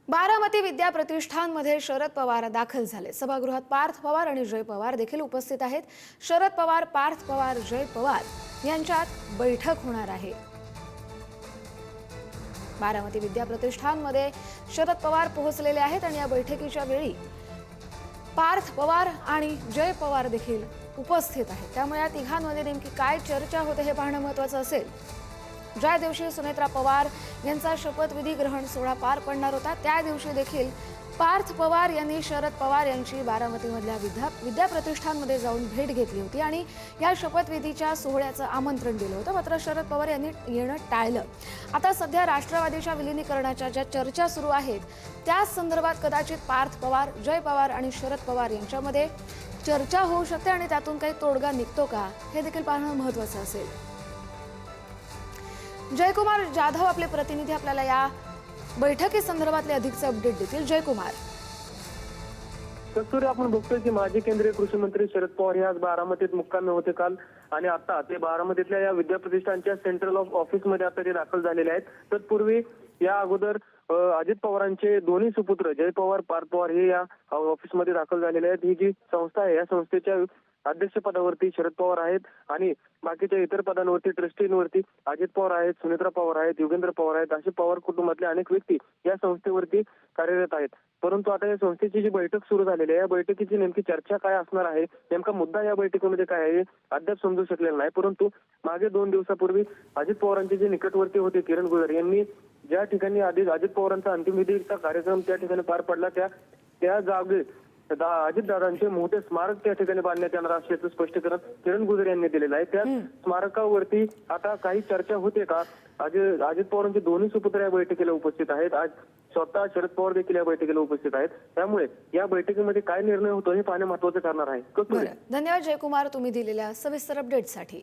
बारामती विद्या प्रतिष्ठानमध्ये शरद पवार दाखल झाले। सभागृहात पार्थ पवार आणि जय पवार देखील उपस्थित आहेत। शरद पवार, पार्थ पवार, जय पवार यांच्यात बैठक होणार आहे। बारामती विद्या प्रतिष्ठानमध्ये शरद पवार पोहोचलेले आहेत आणि या बैठकीच्या वेळी पार्थ पवार आणि जय पवार देखील उपस्थित आहेत। त्यामुळे या तिघांमध्ये नेमकी काय चर्चा होते हे पाहणं महत्त्वाचं असेल। ज्या दिवशी सुनेत्रा पवार यांचा शपथविधी ग्रहण सोहळा पार पडणार होता त्या दिवशी देखील पार्थ पवार यांनी शरद पवार यांची बारामतीमधल्या विद्या प्रतिष्ठानमध्ये जाऊन भेट घेतली होती आणि या शपथविधीच्या सोहळ्याचं आमंत्रण दिलं होतं। मात्र शरद पवार यांनी येणं टाळलं। आता सध्या राष्ट्रवादीच्या विलीनीकरणाच्या ज्या चर्चा सुरू आहेत त्या संदर्भात कदाचित पार्थ पवार, जय पवार आणि शरद पवार यांच्यामध्ये चर्चा होऊ शकते आणि त्यातून काही तोडगा निघतो का हे देखील पाहणं महत्त्वाचं असेल। जयकुमार जाधव आपले प्रतिनिधी आपल्याला या बैठकी संदर्भातले अधिकचे अपडेट देतील। जयकुमार, कस्तुरी, आपण बघतोय की माजी केंद्रीय कृषी मंत्री शरद पवार हे आज बारामतीत मुक्कामी होते काल आणि आता ते बारामतीतल्या या विद्या प्रतिष्ठानच्या सेंट्रल ऑफिसमध्ये आता ते दाखल झालेले आहेत। तत्पूर्वी या अगोदर अजित पवारांचे दोन्ही सुपुत्र जय पवार, पार्थ पवार हे या ऑफिसमध्ये दाखल झालेले आहेत। ही जी संस्था आहे या संस्थेच्या अध्यक्षपदावरती शरद पवार आहेत आणि बाकीच्या इतर पदांवरती ट्रस्टींवरती अजित पवार आहेत, सुनेत्रा पवार आहेत, योगेंद्र पवार आहेत, असे पवार कुटुंबातले अनेक व्यक्ती या संस्थेवरती कार्यरत आहेत। परंतु आता या संस्थेची जी बैठक सुरू झालेली आहे या बैठकीची नेमकी चर्चा काय असणार आहे, नेमका मुद्दा या बैठकीमध्ये काय आहे अद्याप समजू शकलेला नाही। परंतु मागे 2 दिवसापूर्वी अजित पवारांचे जे निकटवर्ती होते किरण गुजर यांनी ज्या ठिकाणी अजित पवारांचा अंतिमविधीचा कार्यक्रम त्या ठिकाणी पार पडला त्या जागे अजितदादांचे मोठे स्मारक त्या ठिकाणी बांधण्यात येणार असल्याचं स्पष्टीकरण किरण गुजर यांनी दिलेलं आहे। त्या स्मारकावरती आता काही चर्चा होते का? अजित पवारांचे दोन्ही सुपुत्र या बैठकीला उपस्थित आहेत। आज स्वतः शरद पवार देखील या बैठकीला उपस्थित आहेत। त्यामुळे या बैठकीमध्ये काय निर्णय होतो हे पाहणे महत्त्वाचे ठरणार आहे। धन्यवाद जयकुमार, तुम्ही दिलेल्या सविस्तर अपडेटसाठी।